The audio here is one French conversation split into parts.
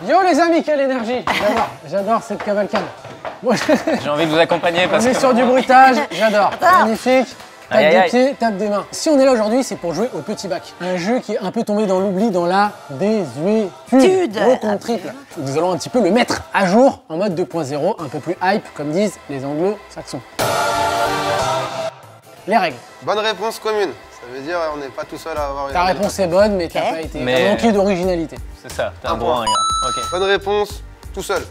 Yo les amis, quelle énergie. J'adore cette cavalcade. J'ai envie de vous accompagner parce On est que... sur du bruitage, j'adore. Magnifique. Tape Aïe, des aïe, pieds, tape des mains. Si on est là aujourd'hui, c'est pour jouer au petit bac. Un jeu qui est un peu tombé dans l'oubli dans la désuétude. Gros compte triple. Nous allons un petit peu le mettre à jour en mode 2.0, un peu plus hype, comme disent les anglo-saxons. Les règles. Bonne réponse commune. Ça veut dire on n'est pas tout seul à avoir Ta réponse est bonne, mais t'as pas été. T'as manqué d'originalité. C'est ça, t'as un droit, regarde. Ok. Bonne réponse, tout seul.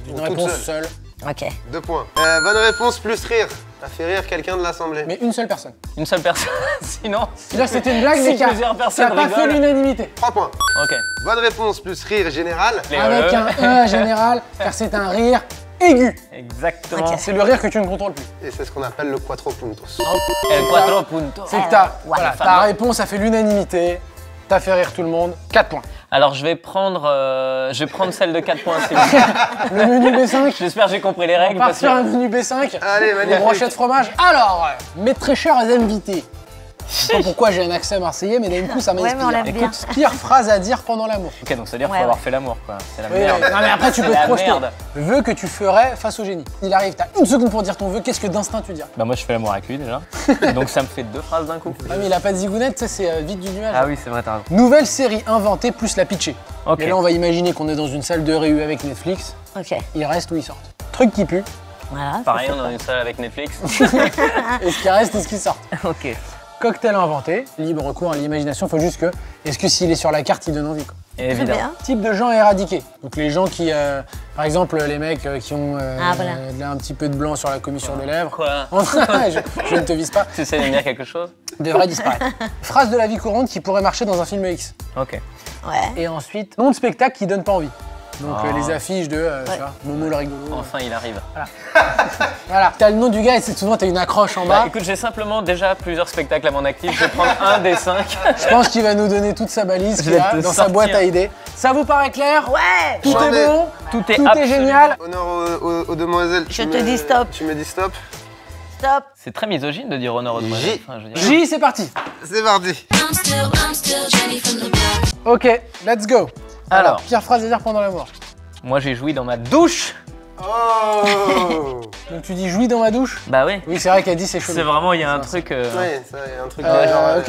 Une réponse seule. Ok. 2 points. Bonne réponse plus rire. T'as fait rire quelqu'un de l'assemblée. Mais une seule personne. Une seule personne, sinon... Là c'était une blague, Si mais qui plusieurs a personnes pas fait rigolent. l'unanimité. 3 points. Ok. Bonne réponse plus rire général. Avec un E général, car c'est un rire aigu. Exactement. Ok. C'est le rire que tu ne contrôles plus. Et c'est ce qu'on appelle le quattro puntos. El cuatro puntos. C'est que voilà, ta réponse a fait l'unanimité, t'as fait rire tout le monde, 4 points. Alors je vais prendre celle de 4 points, s'il vous plaît. Le menu B5, J'espère que j'ai compris les on règles. part Parce sur un que... menu B5, Allez, des magnifique. brochettes de fromage. Alors, mes très chers invités, je sais pas pourquoi j'ai un accent marseillais, mais d'un coup ça Ouais, mais on m'inspire. l'aime bien. Écoute, pire phrase à dire pendant l'amour. Ok, donc ça veut dire qu'il Ouais, faut avoir ouais. fait l'amour, quoi. C'est la Oui, merde. non mais après tu peux C'est te la projeter. merde. Vœu que tu ferais face au génie. Il arrive, t'as 1 seconde pour dire ton vœu, qu'est-ce que d'instinct tu diras? Bah moi je fais l'amour avec lui déjà. Donc ça me fait 2 phrases d'un coup. Ah mais il a pas de zigounette, ça c'est vite du nuage. Ah oui, c'est vrai, t'as raison. Nouvelle série inventée plus la pitcher. Ok. Mais là on va imaginer qu'on est dans une salle de réu avec Netflix, Ok. ils restent ou ils sortent. Truc qui pue, Voilà. Pareil, on est dans une salle avec Netflix. et ce qui reste et ce qui sort. Ok. Cocktail inventé, libre recours à l'imagination, faut juste que, est-ce que s'il est sur la carte, il donne envie quoi. Très Évidemment. bien. Type de gens éradiqués. Donc les gens qui, par exemple les mecs qui ont Ah, voilà. là, un petit peu de blanc sur la commissure des lèvres. Quoi? je ne te vise pas. Tu essaies de me dire quelque chose? Devrait disparaître. Phrase de la vie courante qui pourrait marcher dans un film X. Ok. Ouais. Et ensuite, nom de spectacle qui donne pas envie. Donc Oh. les affiches de tu vois, Momo le rigolo. Enfin, il arrive. Voilà, t'as le nom du gars et c'est souvent t'as une accroche en Bah bas. écoute, j'ai simplement déjà plusieurs spectacles à mon actif. Je vais prendre un des 5. Je pense qu'il va nous donner toute sa balise Je qu'il vais a te dans sa sortir. boîte à idées. Ça vous paraît clair? Ouais. Tout J'en ai. est bon, Tout est tout est absolument- génial. Honneur aux demoiselles. Je te dis stop. Tu me dis stop. Stop. C'est très misogyne de dire honneur aux demoiselles. J. Enfin, je veux dire. J, c'est parti. C'est parti. I'm still Jenny from the block. Ok, let's go. Alors. pire phrase à dire pendant l'amour. Moi j'ai joui dans ma douche. Oh. Donc tu dis jouis dans ma douche? Bah oui. Oui, c'est vrai qu'elle dit c'est chelou. C'est vraiment, il y a un truc. Ouais, ça y a un truc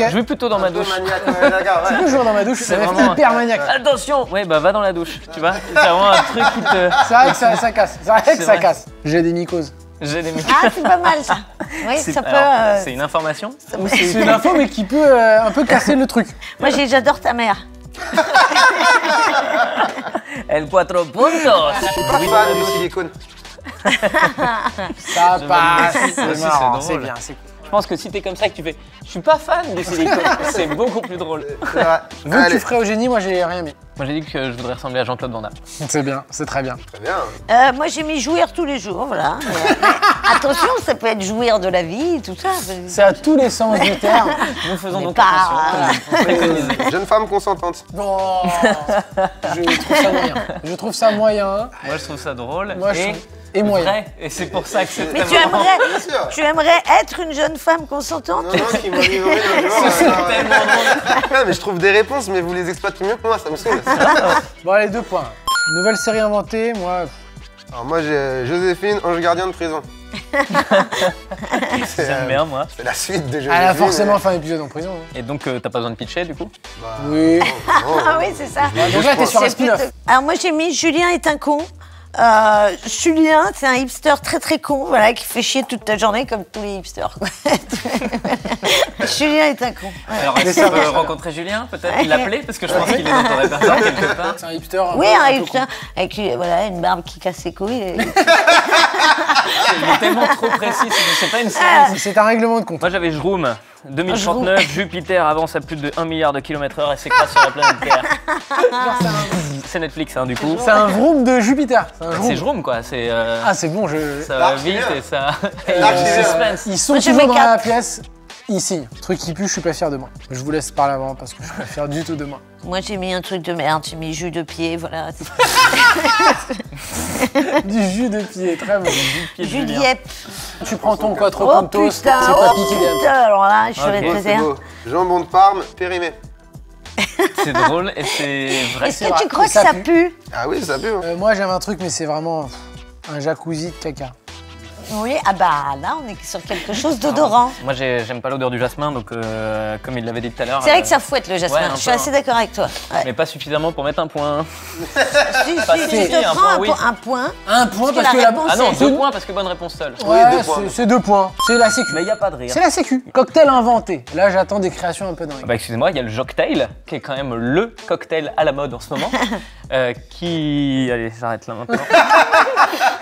ok. Jouis plutôt dans ma douche. maniaque, ouais, d'accord, Tu ouais. peux jouer dans ma douche, C'est ça va être vraiment- hyper maniaque. Attention. Ouais, bah va dans la douche. Tu vois. C'est vraiment un truc qui te. C'est vrai que ça casse, c'est vrai que C'est ça vrai. casse. J'ai des mycoses. J'ai des Ah, c'est pas mal ça. Oui, ça peut. Alors, c'est une information. Ou C'est une info mais qui peut un peu casser le truc. Moi, j'adore ta mère. El cuatro puntos. Je suis pas fan du silicone. Ça passe, aussi, c'est c'est marrant, drôle. c'est bien, c'est cool. Je pense que si t'es comme ça et que tu fais, je suis pas fan du silicone, c'est beaucoup plus drôle. C'est vrai. Vu que Allez. tu ferais au génie, moi j'ai rien mis. Moi j'ai dit que je voudrais ressembler à Jean-Claude Van Damme. C'est bien, c'est très bien. Très bien. Moi, j'ai mis jouir tous les jours, voilà. Mais attention, ça peut être jouir de la vie, tout ça. C'est à tous les sens du terme. Nous faisons Mais donc pas- attention. On préconise. Jeune femme consentante. Bon, je trouve ça moyen. Je trouve ça moyen. Moi je trouve ça drôle Moi, je et trouve- et moyen. vrai. Et c'est pour ça que c'est Mais très marrant. Bien sûr. tu aimerais être une jeune femme consentante? Non, non, qui m'a livré le genre. C'est tellement drôle. Ouais, mais je trouve des réponses, mais vous les exploitez mieux que moi, ça me saoule. Bon, allez, 2 points. Nouvelle série inventée, moi. Alors moi j'ai Joséphine, ange gardien de prison. J'aime bien moi. C'est la suite de Joséphine. Elle a forcément fait un épisode en prison. hein. Et donc t'as pas besoin de pitcher du coup? Bah, Oui. Ah oui, c'est ça. Donc là, t'es sur un C'est spin-off. plutôt- Alors moi, j'ai mis Julien est un con. Julien, c'est un hipster très très con, voilà, qui fait chier toute la journée comme tous les hipsters. Quoi. Julien est un con. Ouais. Alors est-ce qu'on peut rencontrer Julien peut-être? L'appeler parce que je pense qu'il est dans ton répertoire quelque part. C'est un hipster. Oui, peu- un peu hipster avec voilà, une barbe qui casse ses couilles. Il est tellement trop précis, c'est pas une série. con. C'est un règlement de compte. Moi j'avais Jroom. 2039, Jupiter avance à plus de 1 milliard de kilomètres/heure et s'écrase sur la planète Terre. C'est Netflix hein, du coup. C'est un vroom de Jupiter. C'est un C'est vroom. Jroom quoi, c'est Ah, c'est bon, je. ça va vite et ça. Et Dark le Killer. suspense. Ils sont Moi, j'ai toujours mis dans la quatre. pièce. Ils signent. Truc qui pue, je suis pas fier de moi. Je vous laisse parler avant parce que je suis pas fier du tout de moi. Moi, j'ai mis un truc de merde, j'ai mis jus de pied, voilà. Du jus de pied, très bon. Jus de yep. Tu prends ton quattro Oh puntos, c'est putain, pas oh piqué des hannetons. putain, alors là, je serais Ok. oh, très c'est beau. Jambon de Parme, périmé. C'est drôle et c'est vrai. Est-ce que tu crois que ça pue? Ah oui, ça pue. Hein. Moi, j'avais un truc, mais c'est vraiment un jacuzzi de caca. Oui, ah bah là, on est sur quelque chose d'odorant. Moi, j'aime pas l'odeur du jasmin, donc comme il l'avait dit tout à l'heure. C'est vrai que ça fouette le jasmin, ouais, un je suis peu, assez d'accord avec toi. Ouais. Mais pas suffisamment pour mettre un point. Si, tu te un prends point, un, oui. un point. Un point parce la que la réponse Ah non, est- 2 points parce que bonne réponse seule. Ouais, Oui, 2 points. c'est 2 points. C'est la sécu. Mais il n'y a pas de rire. C'est la sécu. Cocktail inventé. Là, j'attends des créations un peu dingues. Bah excusez-moi, il y a le Jocktail, qui est quand même le cocktail à la mode en ce moment, qui... Allez, j'arrête là maintenant.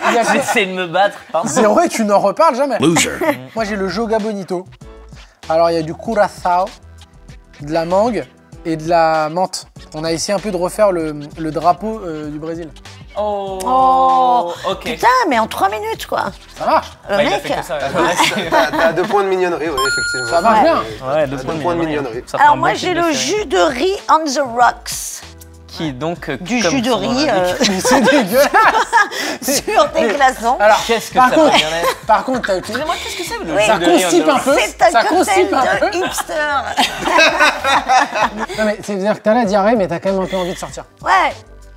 Il y a quoi J'essaie de me battre, pardon. Zéro et tu n'en reparles jamais. Moi, j'ai le Joga Bonito. Alors, il y a du curaçao, de la mangue et de la menthe. On a essayé un peu de refaire le drapeau du Brésil. Oh, ok. putain, mais en 3 minutes, quoi. Ça marche. Le Bah, il a mec, fait que ça. T'as 2 points de mignonnerie, oui, effectivement. Ça marche Ouais. bien. Ouais, 2 Deux points de points de mignonnerie. mignonnerie. Ça fait alors un moi, bon j'ai type de le série. jus de riz on the rocks. Qui donc... Du comme jus de son nom riz l'indique- Mais c'est dégueulasse. sur des glaçons. Alors, Qu'est-ce que par ça contre, peut bien être? par contre, t'as Excusez-moi, qu'est-ce que c'est le Oui. jus ça de riz constipe en un peu. C'est un Ça cocktail constipe un peu. de hipster. Non, mais c'est-à-dire que t'as la diarrhée, mais t'as quand même un peu envie de sortir. Ouais.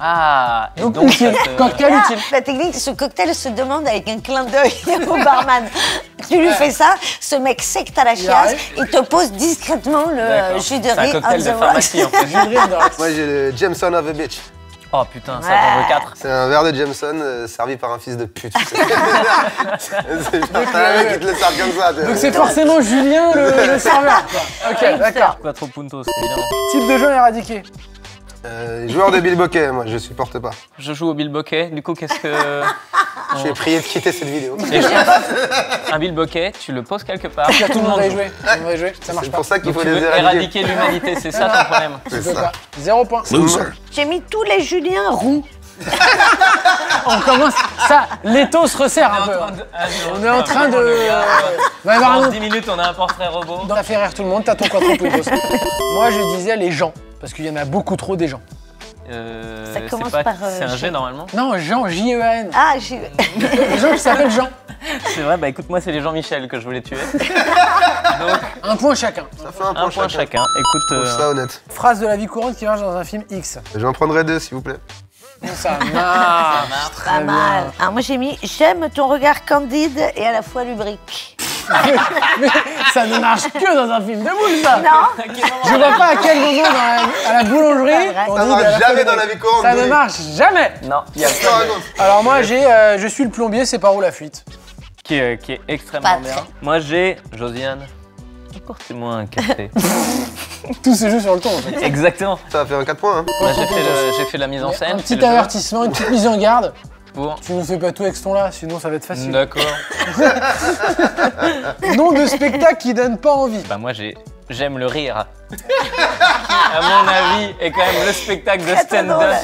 Ah, et Donc, donc utile. ça te- Cocktail Là, utile. la technique, ce cocktail se demande avec un clin d'œil au barman. Tu lui fais ça, ce mec sait que t'as la chiasse, arrive. il te pose discrètement le D'accord. jus de C'est un riz on cocktail the de rocks. pharmacie en fait. Jus de riz, on dirait. Moi, j'ai le Jameson of a bitch. Oh putain, ça Ouais. j'en veux 4. C'est un verre de Jameson servi par un fils de pute. T'as un mec qui te le sert comme ça. Donc c'est forcément Julien le serveur. Quoi. Ok, d'accord. Quattro puntos, évidemment. Type de jeu éradiqué. Joueur de bilboquet, moi, je supporte pas. Je joue au bilboquet, du coup qu'est-ce que... Je suis prié de quitter cette vidéo. Et je- Un bilboquet, tu le poses quelque part, Tout le monde va y joue. jouer. Tout le monde va y jouer. Ça marche C'est pas. pour ça qu'il Donc faut tu les veux éradiquer. éradiquer l'humanité, c'est ça ton problème. Tu C'est peux ça. pas. 0 point. J'ai mis tous les Juliens roux. On commence. Ça, l'étau se resserre un peu. On est en train de. Va y avoir un Dans autre. 10 minutes, on a un portrait robot. Dans la fait rire tout le monde, t'as ton quattro puntos. Moi, je disais les gens. Parce qu'il y en a beaucoup trop des gens. Ça commence c'est pas- par, C'est un G. G normalement. Non, Jean, J-E-A-N. Ah, j'ai... Les gens qui s'appellent Jean. C'est vrai, bah écoute, moi c'est les Jean-Michel que je voulais tuer. Un point chacun. Ça fait un Un point chacun. Écoute, Je trouve ça honnête. Phrase de la vie courante qui marche dans un film X. J'en prendrai 2, s'il vous plaît. Ça marche. Pas Très mal. bien. Alors moi j'ai mis j'aime ton regard candide et à la fois lubrique. Mais ça ne marche que dans un film de boule, ça. Non. Je vois pas à quel moment à la boulangerie on Ça dit marche à la jamais fois- dans la vie courante, Ça ne Louis. marche jamais. non, il y a Qu'est-ce que tu racontes ? Alors moi j'ai je suis le plombier, c'est par où la fuite. qui est extrêmement Pas bien. très. Moi j'ai Josiane. Apportez-moi un café. Tout se joue sur le ton en fait. Exactement. Ça a fait un 4 points, hein. Moi j'ai fait la mise en scène. Un j'ai petit fait le jeu avertissement, une petite mise en garde. Pour. Tu nous fais pas tout avec ce ton là, sinon ça va être facile. D'accord. Nom de spectacle qui donne pas envie. Bah moi j'aime le rire. Qui, à mon avis, est quand même le spectacle de stand-up.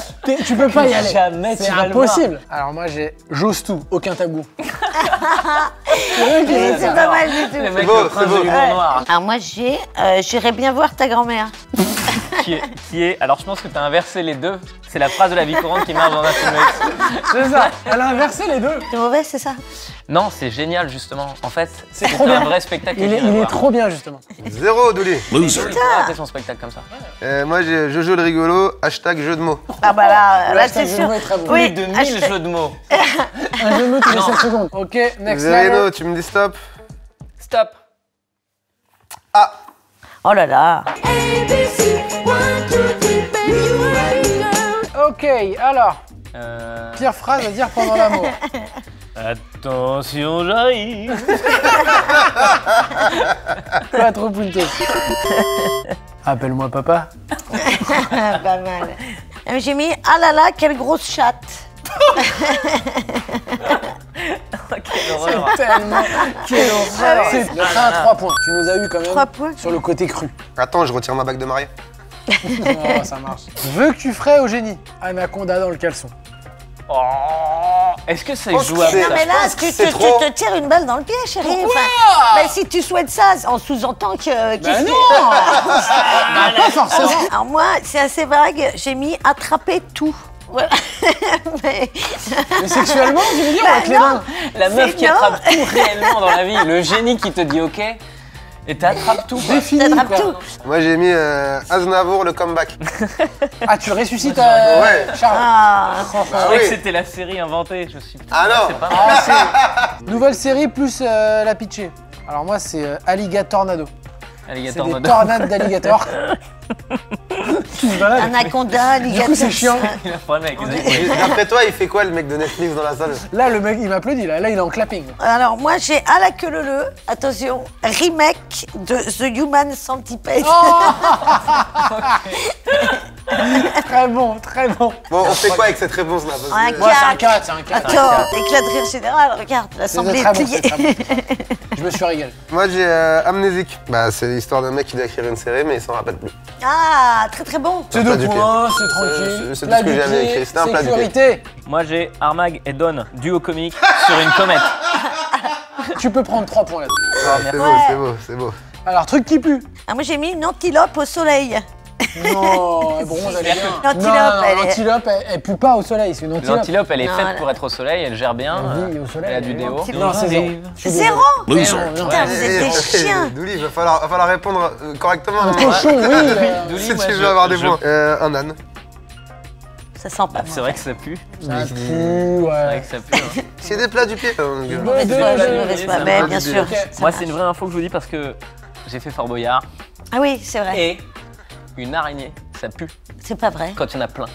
Tu peux pas y aller. Jamais C'est tu vas le voir. impossible. Alors moi j'ai j'ose tout, aucun tabou. C'est vrai qu'il y a C'est ça. pas mal du tout. Le mec beau, le prince c'est beau. de l'humour Ouais. noir. Alors moi j'irais bien voir ta grand-mère. Qui est. Alors je pense que tu as inversé les deux. C'est la phrase de la vie courante qui marche dans un film. C'est ça. Elle a inversé les deux. C'est mauvais, c'est ça? Non, c'est génial justement. En fait, c'est trop un bien. vrai spectacle. Il est trop bien justement. 0, Douli. Il faut rater son spectacle comme ça. Moi, j'ai je joue le rigolo, hashtag jeu de mots. Ah bah là hashtag c'est jeu de sûr. mots est très bon. Oui, Plus de 1000 hashtag- jeux de mots. Un jeu de mots tous les 7 secondes. Ok, next Zerino, level. tu me dis stop. Stop. Ah, Oh là là. Ok, alors, pire phrase à dire pendant l'amour. Attention, j'arrive. Quattro puntos. Appelle-moi papa. Pas mal. J'ai mis ah là là, quelle grosse chatte. Quelle horreur. Tellement. Quelle horreur. C'est le train à 3 points. Tu nous as eu quand même 3 points. sur le côté cru. attends, je retire ma bague de mariée. Oh, ça marche. Veux que tu ferais au génie. Anaconda dans le caleçon. Oh, est-ce que c'est pense que jouable c'est- ça Non mais là, pense que tu c'est te, trop. tu te tires une balle dans le pied, chérie. Pourquoi Bah, si tu souhaites ça, on sous-entend que. Bah non. Bah, pas forcément. Alors moi, c'est assez vague. J'ai mis attraper tout. Voilà. Mais- Mais sexuellement, tu veux dire, Bah, avec les non. mains. La meuf C'est qui non. attrape tout réellement dans la vie, le génie qui te dit ok. Et t'attrapes tout. Défini, T'attrapes quoi. tout. Moi j'ai mis Aznavour le comeback. Ah, tu ressuscites Ouais. Charles. Ah, Je Ah croyais que oui. c'était la série inventée. Je me suis dit, Ah non. c'est pas Ah, c'est nouvelle série plus la pitchée. Alors moi, c'est Alligatornado. C'est Alligator des Nado. tornades d'alligators. Qui se baladent. anaconda, Du alligator. coup, c'est chiant. Il a un problème avec les animaux. Et d'après toi, il fait quoi le mec de Netflix dans la salle? Là, le mec, il m'applaudit. Là, il est en clapping. Alors moi j'ai à la queue leu, attention, remake de The Human Centipede. Très bon, très bon. Bon, on fait quoi avec cette réponse là? Un Moi, c'est un 4. 4, c'est un 4. Attends, éclat de rire général, regarde, l'assemblée très bon, pliée. c'est très bon. Je me suis régalé. Moi j'ai Amnésique. Bah c'est l'histoire d'un mec qui doit écrire une série mais il s'en rappelle plus. Ah, très très bon. C'est plat 2 du pied. points, c'est tranquille. C'est tout Plat ce que du j'avais pied, écrit, c'était un plat du pied. sécurité. Moi j'ai Armag et Don, duo comique, sur une comète. Tu peux prendre 3 points là-dessus. Ah, c'est beau, c'est beau, c'est beau. Alors, truc qui pue. Ah, moi j'ai mis une antilope au soleil. Non, elle bronze, elle est bien. L'antilope, Non, elle est- l'antilope, elle pue pas au soleil, c'est une antilope. L'antilope, elle est Non, faite elle- pour être au soleil, elle gère bien. Elle vit au soleil, Elle a du elle est déo. antilope. Non, c'est zéro. Je suis Zéro. désolé. Mais non, non. Putain, vous êtes des chiens. Douli, il va falloir répondre correctement. Un hein. cochon, oui. Douli, Si moi, tu je- veux avoir des je- points. Un âne. Ça sent pas. C'est vrai que ça pue. Ça pue, C'est vrai ouais. que ça pue. hein. C'est des plats du pied. Mauvaise Deux, foi, deux, mauvaise deux, foi. deux, Mais deux, bien deux, sûr. deux. ça Moi, va. c'est une vraie info que je vous dis parce que j'ai fait Fort Boyard Ah oui, c'est vrai. et une araignée, ça pue C'est pas vrai. quand il y en a plein.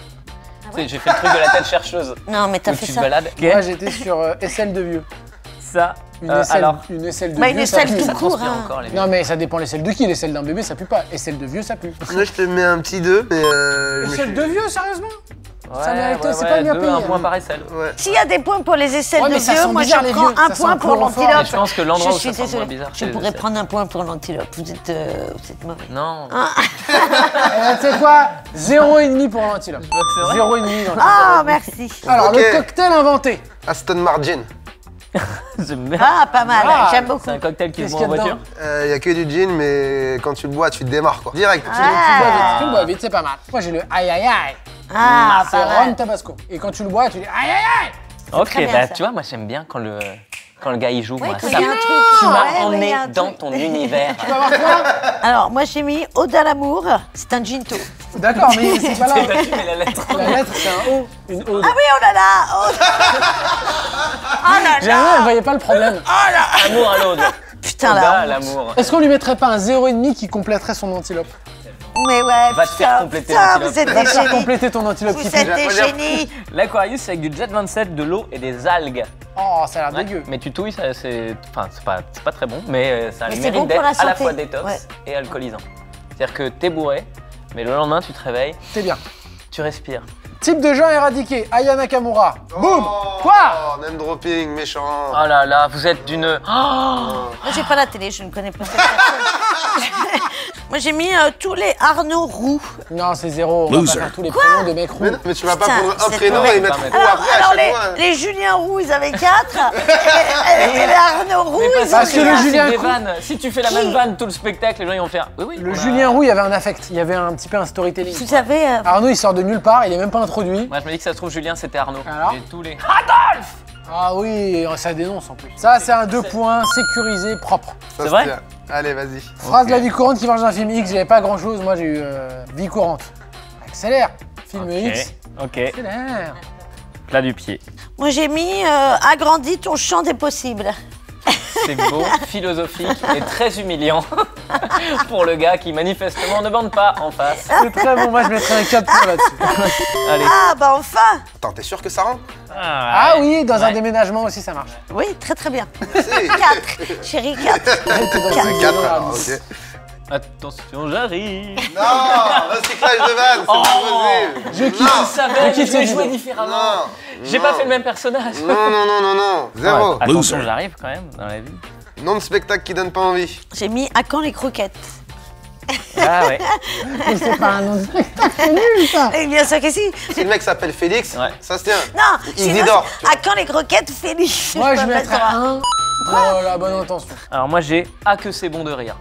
Tu sais, j'ai fait le truc de la tête chercheuse Non, mais t'as où fait tu te ça. balades. Moi, j'étais sur aisselle de vieux. Ça, Une alors, aisselle de Bah, vieux, une ça aisselle pue. tout ça court, transpire hein. encore les Non, mais ça dépend l'aisselle de qui. L'aisselle d'un bébé, ça pue pas. Aisselle de vieux, ça pue. Moi, je te mets un petit 2, mais. je me Aisselle suis- de vieux, sérieusement? Ouais, Ça mérite, ouais, c'est ouais, pas bien deux, payé, un point hein. par aisselle. Ouais. S'il y a des points pour les aisselles Ouais, de mais ça vieux, sent moi bizarre, je les prends vieux. un Ça sent point pour chloroforme. l'antilope. Et je pense que l'endroit Je où suis ça sent désolée. moins bizarre, Je c'est les pourrais aisselles. prendre un point pour l'antilope. Vous êtes mauvais. Non. Eh ben, tu sais quoi? 0,5 pour l'antilope. C'est vrai 0,5 l'antilope. Ah, merci. Alors, Ok. le cocktail inventé. Aston Martin. J'aime bien. Ah, pas mal. Ah, J'aime beaucoup. C'est un cocktail qui se Qu'est-ce boit en qu'il y a voiture. Il y a que du gin, mais quand tu le bois, tu te démarres quoi. Direct. Tu le bois vite, c'est pas mal. Moi, j'ai le aïe aïe aïe. Ah, C'est pas rhum mal. tabasco. Et quand tu le bois, tu dis aïe aïe aïe. Ok, très bien, bah ça. tu vois, moi j'aime bien quand le gars il joue. Ouais, moi, quand ça- il y a un truc. tu m'as Ouais, ouais, il y emmené a un dans truc. ton univers. Tu vas voir quoi? Alors, moi j'ai mis Ode à l'amour. C'est un ginto. D'accord, mais c'est pas là. Mais la lettre. La lettre, c'est un O, une ode. Ah oui, oh là là. Oh, oh là J'ai là. rien, elle voyait pas le problème. Amour à l'aude. Putain, Oda là. à l'amour. Est-ce qu'on lui mettrait pas un 0,5 qui compléterait son antilope? Mais ouais, Va te faire putain, compléter putain, l'antilope. vous êtes Va des te faire génies. compléter ton antilope qui Vous pue. êtes des Moi, j'ai- génies. L'Aquarius c'est avec du Jet 27, de l'eau et des algues. Oh, ça a l'air Ouais. dégueu. Mais tu touilles, c'est pas très bon, mais ça a Mais le c'est mérite bon pour d'être la à la santé. fois détox Ouais. et alcoolisant. C'est-à-dire que t'es bourré, mais le lendemain tu te réveilles, T'es bien. tu respires. Type de gens éradiqués, Aya Nakamura. Boum. Quoi? Oh, name dropping, méchant. Oh là là, vous êtes d'une... Oh Moi j'ai pas la télé, je ne connais pas cette personne. Moi j'ai mis tous les Arnaud Roux. Non, c'est 0. On va pas faire tous les prénoms de mecs roux. Mais, non, mais tu vas pas Putain, prendre un c'est prénom mauvais. et mettre Pas roux mal. après à Alors chaque les, fois. les Julien Roux, ils avaient 4. et les Arnaud Roux, ils parce ont que le quatre. Julien des Roux- vannes. Si tu fais la même vanne tout le spectacle, les gens ils vont faire... Oui, oui. Le on a- Julien Roux, il y avait un affect. Il y avait un petit peu un storytelling. Vous savez, Arnaud, il sort de nulle part, il est même pas introduit. Moi je me dis que ça se trouve Julien c'était Arnaud. Alors J'ai tous les... Ah oui, ça dénonce en plus. Ça, c'est un 2 points, sécurisé, propre. Ça, C'est vrai bien. Allez, vas-y. Phrase de la vie courante qui marche dans un film X, j'avais pas grand chose, moi j'ai eu vie courante. Accélère. Film X, Ok, accélère. plat du pied. moi j'ai mis agrandis ton champ des possibles. C'est beau, philosophique et très humiliant pour le gars qui manifestement ne bande pas en face. C'est très bon, moi je mettrais un 4 points là-dessus. Allez. Ah bah enfin. Attends, t'es sûr que ça rentre? Ah oui, dans un Ouais. déménagement aussi ça marche. Oui, très très bien. Si. 4. Chérie, 4. T'es dans C'est un 4 déménagement. alors, ok. Attention, j'arrive. Non, recyclage de vannes, c'est pas possible. Je quitte. Non. Je savais, quitte je vais cette jouer idée. différemment. Non. J'ai non. pas fait le même personnage. Non, non, non, non, non. Zéro. Attention, j'arrive quand même dans la vie. Nom de spectacle qui donne pas envie. J'ai mis à quand les croquettes. Ah ouais. Mais c'est pas un nom de spectacle, c'est nul ça. Eh bien sûr que si. Si le mec s'appelle Félix, Ouais. ça se tient. Non, Isidore. sinon, à quand les croquettes, Félix. Moi je peux mettrais mettre un pour la bonne intention. Alors moi j'ai Ah que c'est bon de rire.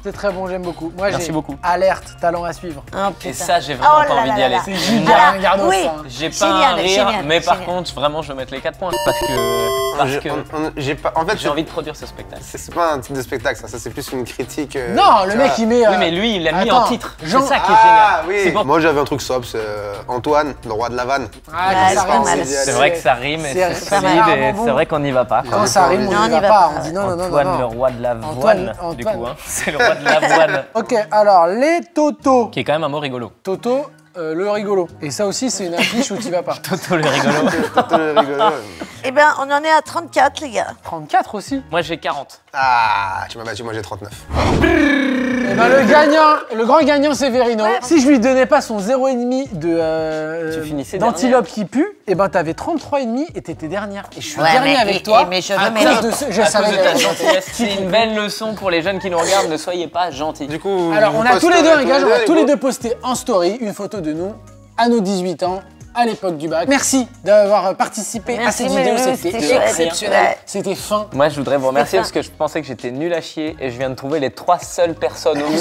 C'était très bon, j'aime beaucoup. Moi, Merci j'ai beaucoup. alerte, talent à suivre. Oh, Et putain. ça, j'ai vraiment Oh pas là envie là d'y là aller. là. C'est Julien Alors, Gardos, oui. ça. J'ai pas Génial, un rire, génial, mais par génial. contre, vraiment, je vais mettre les 4 points. Parce que J'ai pas. En fait, j'ai envie de produire ce spectacle. c'est pas un type de spectacle, ça c'est plus une critique. Non, le tu mec, vois. il met. Oui, mais lui, il l'a mis en attends, titre. C'est Jean- ça qui est Ah génial. C'est oui. pour- Moi j'avais un truc sobre, c'est Antoine, le roi de la vanne. Ah, Ouais, quand ça c'est pas rime, mal. C'est vrai que ça rime et c'est c'est solide rarement et bon. c'est vrai qu'on n'y va pas. Quand ça rime, on Non, n'y va on y va pas. pas. On dit non, non, non, Antoine, non. le roi de l'avoine, du Antoine. coup. Hein. C'est le roi de l'avoine. Ok, alors les Toto. Qui est quand même un mot rigolo. Toto, le rigolo. Et ça aussi, c'est une affiche où tu vas pas. Toto le rigolo. Toto le rigolo. Eh ben, on en est à 34, les gars. 34 aussi. Moi, j'ai 40. Ah, tu m'as battu, moi j'ai 39. Et ben le grand gagnant, c'est Verino. Si je lui donnais pas son 0,5 Tu finissais d'antilope qui pue, et ben t'avais 33,5 et t'étais dernière. Et je suis Ouais, dernier mais- avec et- toi. mais je à remets cause les- de ce- je À savais cause de ta que- gentillesse. C'est une belle leçon pour les jeunes qui nous regardent. Ne soyez pas gentils. Du coup, Alors, on vous a tous les deux un posterez gage, on a tous les go. deux posté en story une photo de nous à nos 18 ans, à l'époque du bac. Merci d'avoir participé Merci, à cette vidéo, Mélo, c'était c'était chouette. exceptionnel, Ouais. c'était fin. Moi, je voudrais vous remercier ça. parce que je pensais que j'étais nul à chier et je viens de trouver les 3 seules personnes au monde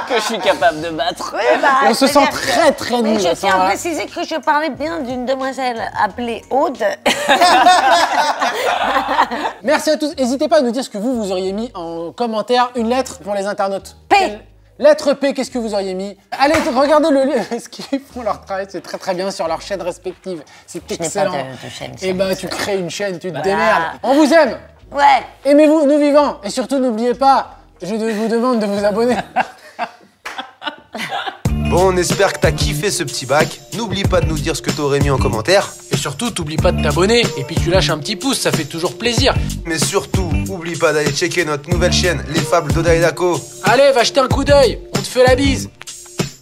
que je suis capable de battre. Oui, bah, Et on se sent c'est-à-dire très que- très Mais nul. je à ce tiens à moment-là. préciser que je parlais bien d'une demoiselle appelée Aude. Merci à tous. N'hésitez pas à nous dire ce que vous auriez mis en commentaire. Une lettre pour les internautes. P. Lettre P, qu'est-ce que vous auriez mis? Allez, regardez ce qu'ils font leur travail, c'est très très bien sur leurs chaînes respectives. C'est n'ai pas excellent. de chaîne, Et c'est ben bon, tu crées une chaîne, tu te Voilà. démerdes. On vous aime. Ouais. Aimez-vous, nous vivants. Et surtout, n'oubliez pas, je vous demande de vous abonner. Bon, on espère que t'as kiffé ce petit bac. N'oublie pas de nous dire ce que t'aurais mis en commentaire. Et surtout, t'oublies pas de t'abonner. Et puis tu lâches un petit pouce, ça fait toujours plaisir. Mais surtout, oublie pas d'aller checker notre nouvelle chaîne, Les Fables d'Oda et Dako. Allez, va jeter un coup d'œil. On te fait la bise.